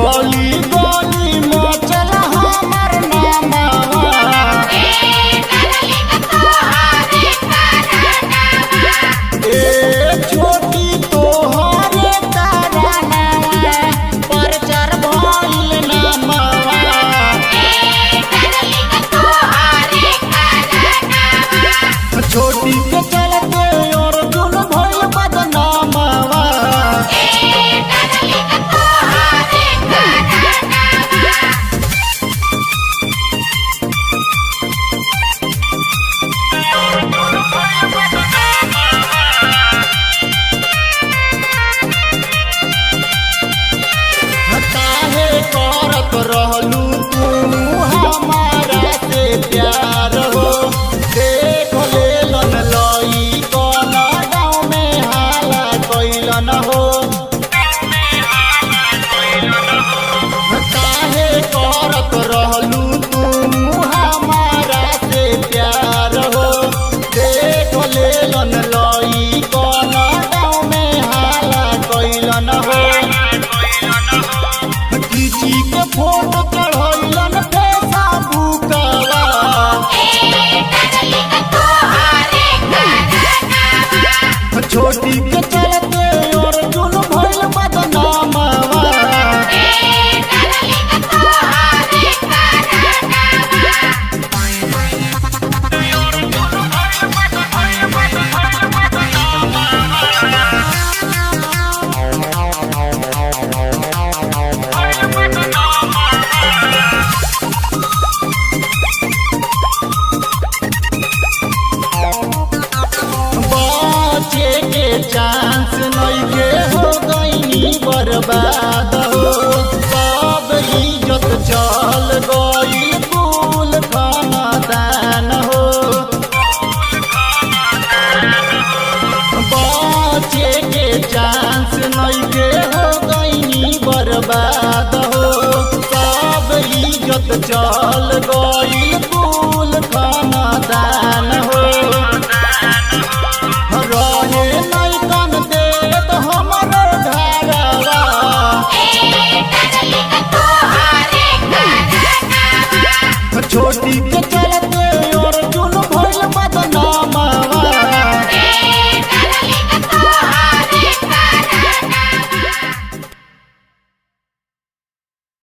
गली गली मचल हमर नामवा ए छोटी तोहरे कारनावा प्रचार भइल नामवा छोटी के चलते अर्जुन भइल बदनामवा काहे करत रहलू तू हमारा से प्यार हो देख लेलन लई कौन गाँव में हाला कैलन हो काहे करत रहलू तू हमारा से प्यार हो देख लेलन लई कौन गाँव में हाला कैलन हो किसी के फोटो चढ़ैलन फेसबुकवा छोटी के चलते अर्जुन भइल बदनामवा बचे के चांस नइखे हो गइनी बर्बाद हो सब इज्जत चल गइल कुल खानदान हो बचे के चांस नइखे हो गइनी बर्बाद हो सब इज्जत चल गइल कुल खानदान हो रहे नैकन देत हमर घरवा छोटी